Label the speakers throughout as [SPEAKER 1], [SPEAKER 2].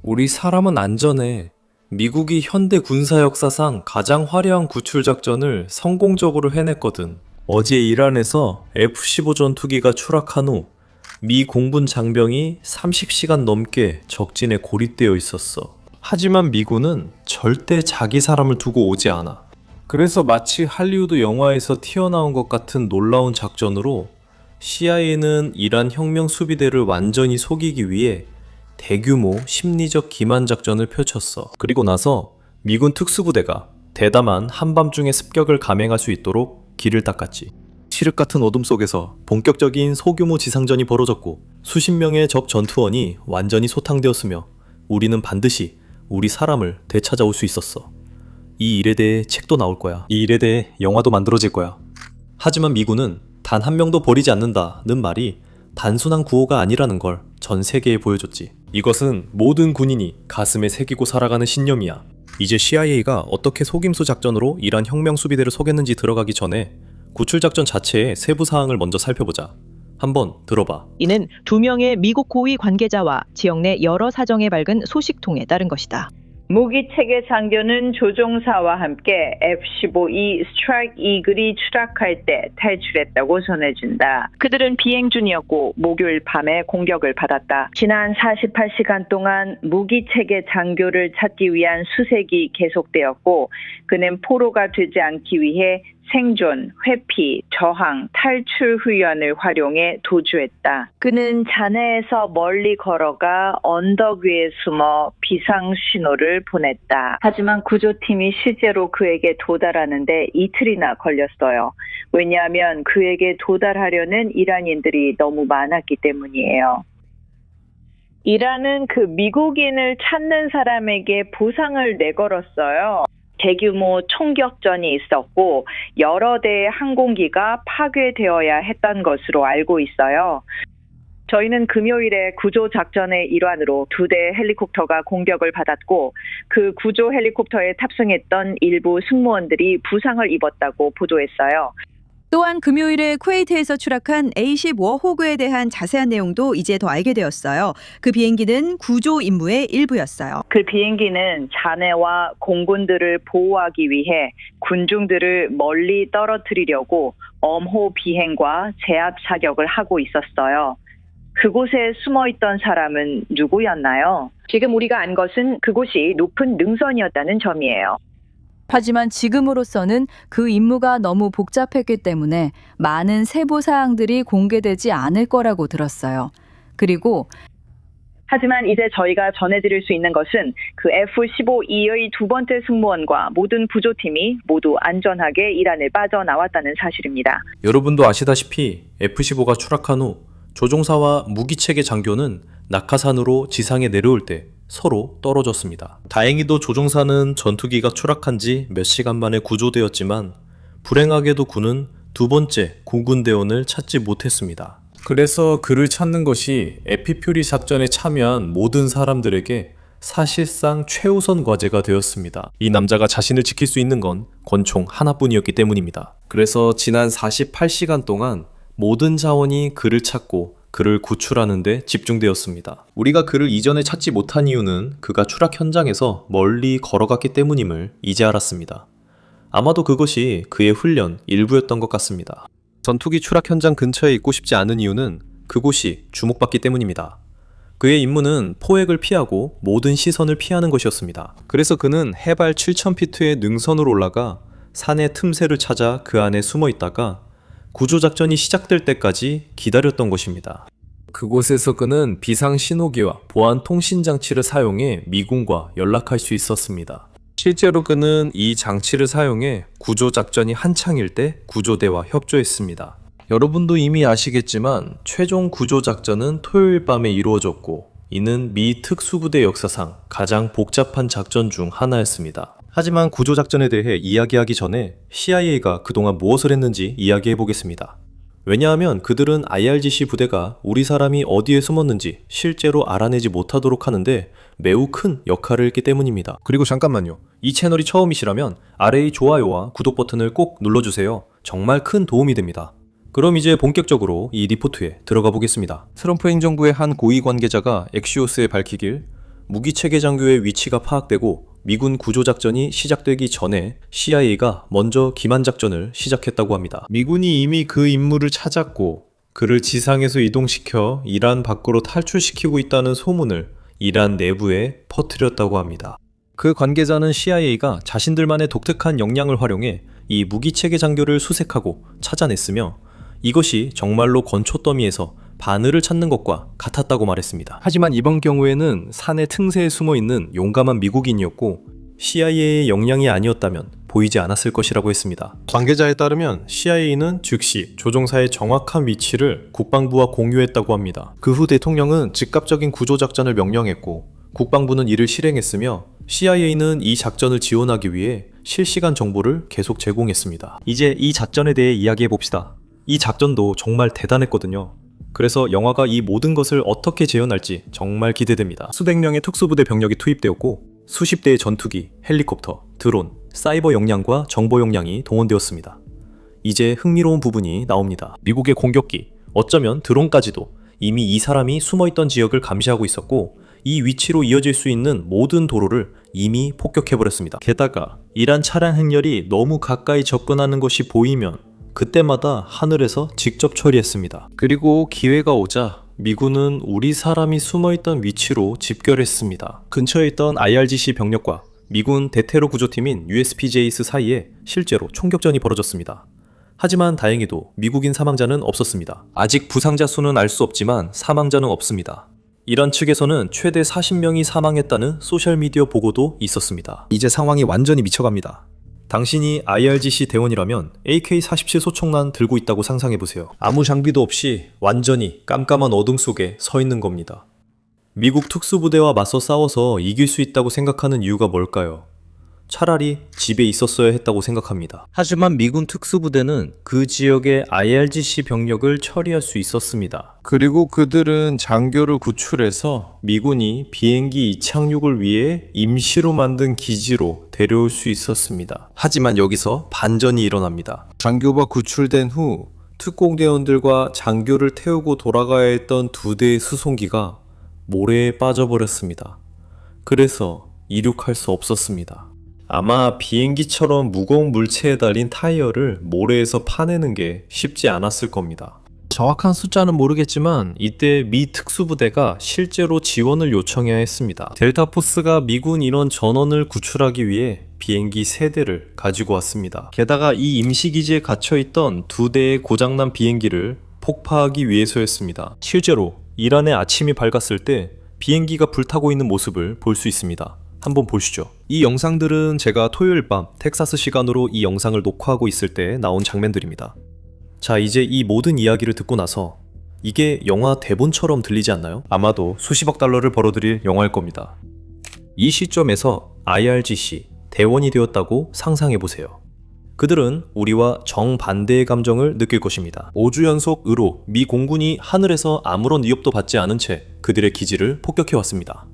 [SPEAKER 1] 우리 사람은 안전해. 미국이 현대 군사 역사상 가장 화려한 구출 작전을 성공적으로 해냈거든. 어제 이란에서 F-15 전투기가 추락한 후 미 공군 장병이 30시간 넘게 적진에 고립되어 있었어. 하지만 미군은 절대 자기 사람을 두고 오지 않아. 그래서 마치 할리우드 영화에서 튀어나온 것 같은 놀라운 작전으로 CIA는 이란 혁명 수비대를 완전히 속이기 위해 대규모 심리적 기만 작전을 펼쳤어. 그리고 나서 미군 특수부대가 대담한 한밤중에 습격을 감행할 수 있도록 길을 닦았지. 칠흑 같은 어둠 속에서 본격적인 소규모 지상전이 벌어졌고 수십 명의 적 전투원이 완전히 소탕되었으며 우리는 반드시 우리 사람을 되찾아올 수 있었어. 이 일에 대해 책도 나올 거야. 이 일에 대해 영화도 만들어질 거야. 하지만 미군은 단 한 명도 버리지 않는다는 말이 단순한 구호가 아니라는 걸 전 세계에 보여줬지. 이것은 모든 군인이 가슴에 새기고 살아가는 신념이야. 이제 CIA가 어떻게 속임수 작전으로 이란 혁명 수비대를 속였는지 들어가기 전에 구출 작전 자체의 세부 사항을 먼저 살펴보자. 한번 들어봐.
[SPEAKER 2] 이는 2명의 미국 고위 관계자와 지역 내 여러 사정에 밝은 소식통에 따른 것이다.
[SPEAKER 3] 무기체계 장교는 조종사와 함께 F-15E 스트라이크 이글이 추락할 때 탈출했다고 전해진다. 그들은 비행 중이었고 목요일 밤에 공격을 받았다. 지난 48시간 동안 무기체계 장교를 찾기 위한 수색이 계속되었고 그는 포로가 되지 않기 위해 생존, 회피, 저항, 탈출 훈련을 활용해 도주했다. 그는 잔해에서 멀리 걸어가 언덕 위에 숨어 비상 신호를 보냈다. 하지만 구조팀이 실제로 그에게 도달하는데 이틀이나 걸렸어요. 왜냐하면 그에게 도달하려는 이란인들이 너무 많았기 때문이에요. 이란은 그 미국인을 찾는 사람에게 보상을 내걸었어요. 대규모 총격전이 있었고 여러 대의 항공기가 파괴되어야 했던 것으로 알고 있어요. 저희는 금요일에 구조 작전의 일환으로 2대의 헬리콥터가 공격을 받았고 그 구조 헬리콥터에 탑승했던 일부 승무원들이 부상을 입었다고 보도했어요.
[SPEAKER 4] 또한 금요일에 쿠웨이트에서 추락한 A-10 워호그에 대한 자세한 내용도 이제 더 알게 되었어요. 그 비행기는 구조 임무의 일부였어요.
[SPEAKER 3] 그 비행기는 잔해와 공군들을 보호하기 위해 군중들을 멀리 떨어뜨리려고 엄호 비행과 제압 사격을 하고 있었어요. 그곳에 숨어있던 사람은 누구였나요? 지금 우리가 안 것은 그곳이 높은 능선이었다는 점이에요.
[SPEAKER 4] 하지만 지금으로서는 그 임무가 너무 복잡했기 때문에 많은 세부 사항들이 공개되지 않을 거라고 들었어요. 그리고
[SPEAKER 3] 하지만 이제 저희가 전해드릴 수 있는 것은 그 F-15E의 2번째 승무원과 모든 구조팀이 모두 안전하게 이란을 빠져나왔다는 사실입니다.
[SPEAKER 1] 여러분도 아시다시피 F-15가 추락한 후 조종사와 무기체계 장교는 낙하산으로 지상에 내려올 때 서로 떨어졌습니다. 다행히도 조종사는 전투기가 추락한 지 몇 시간 만에 구조되었지만 불행하게도 그는 2번째 공군대원을 찾지 못했습니다. 그래서 그를 찾는 것이 에피퓨리 작전에 참여한 모든 사람들에게 사실상 최우선 과제가 되었습니다. 이 남자가 자신을 지킬 수 있는 건 권총 하나뿐이었기 때문입니다. 그래서 지난 48시간 동안 모든 자원이 그를 찾고 그를 구출하는 데 집중되었습니다. 우리가 그를 이전에 찾지 못한 이유는 그가 추락 현장에서 멀리 걸어갔기 때문임을 이제 알았습니다. 아마도 그것이 그의 훈련 일부였던 것 같습니다. 전투기 추락 현장 근처에 있고 싶지 않은 이유는 그곳이 주목받기 때문입니다. 그의 임무는 포획을 피하고 모든 시선을 피하는 것이었습니다. 그래서 그는 해발 7,000피트의 능선으로 올라가 산의 틈새를 찾아 그 안에 숨어 있다가 구조작전이 시작될 때까지 기다렸던 것입니다. 그곳에서 그는 비상신호기와 보안 통신장치를 사용해 미군과 연락할 수 있었습니다. 실제로 그는 이 장치를 사용해 구조작전이 한창일 때 구조대와 협조했습니다. 여러분도 이미 아시겠지만 최종 구조작전은 토요일 밤에 이루어졌고 이는 미 특수부대 역사상 가장 복잡한 작전 중 하나였습니다. 하지만 구조작전에 대해 이야기하기 전에 CIA가 그동안 무엇을 했는지 이야기해 보겠습니다. 왜냐하면 그들은 IRGC 부대가 우리 사람이 어디에 숨었는지 실제로 알아내지 못하도록 하는데 매우 큰 역할을 했기 때문입니다. 그리고 잠깐만요. 이 채널이 처음이시라면 아래의 좋아요와 구독 버튼을 꼭 눌러주세요. 정말 큰 도움이 됩니다. 그럼 이제 본격적으로 이 리포트에 들어가 보겠습니다. 트럼프 행정부의 한 고위 관계자가 엑시오스에 밝히길 무기체계 장교의 위치가 파악되고 미군 구조작전이 시작되기 전에 CIA가 먼저 기만 작전을 시작했다고 합니다. 미군이 이미 그 임무를 찾았고 그를 지상에서 이동시켜 이란 밖으로 탈출시키고 있다는 소문을 이란 내부에 퍼뜨렸다고 합니다. 그 관계자는 CIA가 자신들만의 독특한 역량을 활용해 이 무기체계 장교를 수색하고 찾아냈으며 이것이 정말로 건초 더미에서 바늘을 찾는 것과 같았다고 말했습니다. 하지만 이번 경우에는 산의 틈새에 숨어있는 용감한 미국인이었고 CIA의 역량이 아니었다면 보이지 않았을 것이라고 했습니다. 관계자에 따르면 CIA는 즉시 조종사의 정확한 위치를 국방부와 공유했다고 합니다. 그 후 대통령은 즉각적인 구조작전을 명령했고 국방부는 이를 실행했으며 CIA는 이 작전을 지원하기 위해 실시간 정보를 계속 제공했습니다. 이제 이 작전에 대해 이야기해 봅시다. 이 작전도 정말 대단했거든요. 그래서 영화가 이 모든 것을 어떻게 재현할지 정말 기대됩니다. 수백 명의 특수부대 병력이 투입되었고 수십 대의 전투기, 헬리콥터, 드론, 사이버 역량과 정보 역량이 동원되었습니다. 이제 흥미로운 부분이 나옵니다. 미국의 공격기, 어쩌면 드론까지도 이미 이 사람이 숨어있던 지역을 감시하고 있었고 이 위치로 이어질 수 있는 모든 도로를 이미 폭격해버렸습니다. 게다가 이란 차량 행렬이 너무 가까이 접근하는 것이 보이면 그때마다 하늘에서 직접 처리했습니다. 그리고 기회가 오자 미군은 우리 사람이 숨어있던 위치로 집결했습니다. 근처에 있던 IRGC 병력과 미군 대테러 구조팀인 USPJS 사이에 실제로 총격전이 벌어졌습니다. 하지만 다행히도 미국인 사망자는 없었습니다. 아직 부상자 수는 알 수 없지만 사망자는 없습니다. 이란 측에서는 최대 40명이 사망했다는 소셜미디어 보고도 있었습니다. 이제 상황이 완전히 미쳐갑니다. 당신이 IRGC 대원이라면 AK-47 소총난 들고 있다고 상상해보세요. 아무 장비도 없이 완전히 깜깜한 어둠 속에 서 있는 겁니다. 미국 특수부대와 맞서 싸워서 이길 수 있다고 생각하는 이유가 뭘까요? 차라리 집에 있었어야 했다고 생각합니다. 하지만 미군 특수부대는 그 지역의 IRGC 병력을 처리할 수 있었습니다. 그리고 그들은 장교를 구출해서 미군이 비행기 이착륙을 위해 임시로 만든 기지로 데려올 수 있었습니다. 하지만 여기서 반전이 일어납니다. 장교가 구출된 후 특공대원들과 장교를 태우고 돌아가야 했던 2대의 수송기가 모래에 빠져버렸습니다. 그래서 이륙할 수 없었습니다. 아마 비행기처럼 무거운 물체에 달린 타이어를 모래에서 파내는 게 쉽지 않았을 겁니다. 정확한 숫자는 모르겠지만 이때 미 특수부대가 실제로 지원을 요청해야 했습니다. 델타포스가 미군 인원 전원을 구출하기 위해 비행기 3대를 가지고 왔습니다. 게다가 이 임시기지에 갇혀있던 2대의 고장난 비행기를 폭파하기 위해서였습니다. 실제로 이란의 아침이 밝았을 때 비행기가 불타고 있는 모습을 볼 수 있습니다. 한번 보시죠. 이 영상들은 제가 토요일 밤 텍사스 시간으로 이 영상을 녹화하고 있을 때 나온 장면들입니다. 자, 이제 이 모든 이야기를 듣고 나서 이게 영화 대본처럼 들리지 않나요? 아마도 수십억 달러를 벌어들일 영화일 겁니다. 이 시점에서 IRGC 대원이 되었다고 상상해보세요. 그들은 우리와 정반대의 감정을 느낄 것입니다. 5주 연속 의로 미 공군이 하늘에서 아무런 위협도 받지 않은 채 그들의 기지를 폭격해왔습니다.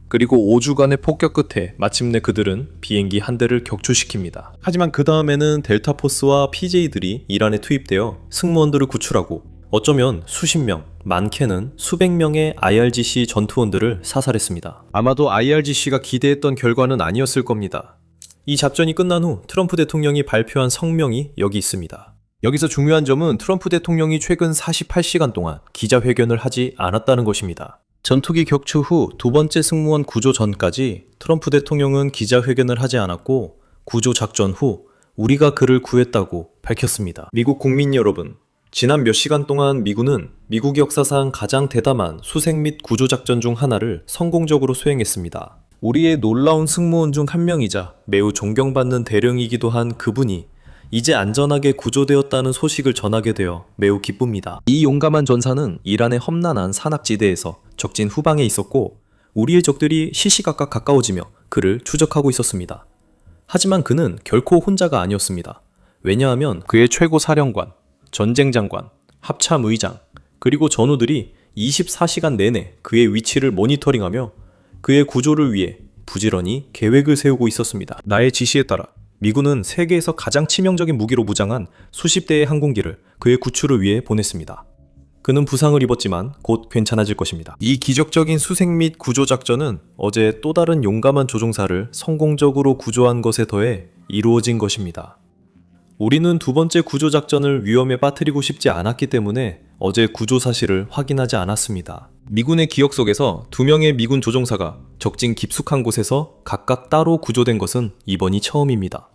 [SPEAKER 1] 그리고 5주간의 폭격 끝에 마침내 그들은 비행기 한 대를 격추시킵니다. 하지만 그 다음에는 델타포스와 PJ들이 이란에 투입되어 승무원들을 구출하고 어쩌면 수십 명, 많게는 수백 명의 IRGC 전투원들을 사살했습니다. 아마도 IRGC가 기대했던 결과는 아니었을 겁니다. 이 작전이 끝난 후 트럼프 대통령이 발표한 성명이 여기 있습니다. 여기서 중요한 점은 트럼프 대통령이 최근 48시간 동안 기자회견을 하지 않았다는 것입니다. 전투기 격추 후 2번째 승무원 구조 전까지 트럼프 대통령은 기자회견을 하지 않았고 구조 작전 후 우리가 그를 구했다고 밝혔습니다. 미국 국민 여러분, 지난 몇 시간 동안 미군은 미국 역사상 가장 대담한 수색 및 구조 작전 중 하나를 성공적으로 수행했습니다. 우리의 놀라운 승무원 중 한 명이자 매우 존경받는 대령이기도 한 그분이 이제 안전하게 구조되었다는 소식을 전하게 되어 매우 기쁩니다. 이 용감한 전사는 이란의 험난한 산악지대에서 적진 후방에 있었고 우리의 적들이 시시각각 가까워지며 그를 추적하고 있었습니다. 하지만 그는 결코 혼자가 아니었습니다. 왜냐하면 그의 최고 사령관, 전쟁장관, 합참의장, 그리고 전우들이 24시간 내내 그의 위치를 모니터링하며 그의 구조를 위해 부지런히 계획을 세우고 있었습니다. 나의 지시에 따라 미군은 세계에서 가장 치명적인 무기로 무장한 수십 대의 항공기를 그의 구출을 위해 보냈습니다. 그는 부상을 입었지만 곧 괜찮아질 것입니다. 이 기적적인 수색 및 구조 작전은 어제 또 다른 용감한 조종사를 성공적으로 구조한 것에 더해 이루어진 것입니다. 우리는 두 번째 구조 작전을 위험에 빠뜨리고 싶지 않았기 때문에 어제 구조 사실을 확인하지 않았습니다. 미군의 기억 속에서 2명의 미군 조종사가 적진 깊숙한 곳에서 각각 따로 구조된 것은 이번이 처음입니다.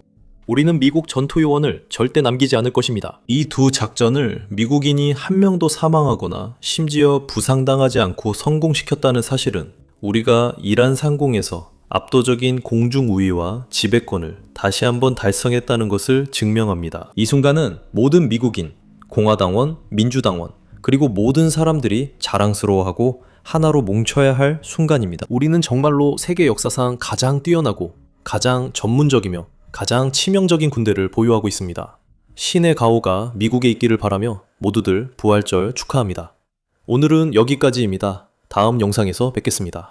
[SPEAKER 1] 우리는 미국 전투 요원을 절대 남기지 않을 것입니다. 이 두 작전을 미국인이 한 명도 사망하거나 심지어 부상당하지 않고 성공시켰다는 사실은 우리가 이란 상공에서 압도적인 공중 우위와 지배권을 다시 한번 달성했다는 것을 증명합니다. 이 순간은 모든 미국인, 공화당원, 민주당원, 그리고 모든 사람들이 자랑스러워하고 하나로 뭉쳐야 할 순간입니다. 우리는 정말로 세계 역사상 가장 뛰어나고 가장 전문적이며 가장 치명적인 군대를 보유하고 있습니다. 신의 가호가 미국에 있기를 바라며 모두들 부활절 축하합니다. 오늘은 여기까지입니다. 다음 영상에서 뵙겠습니다.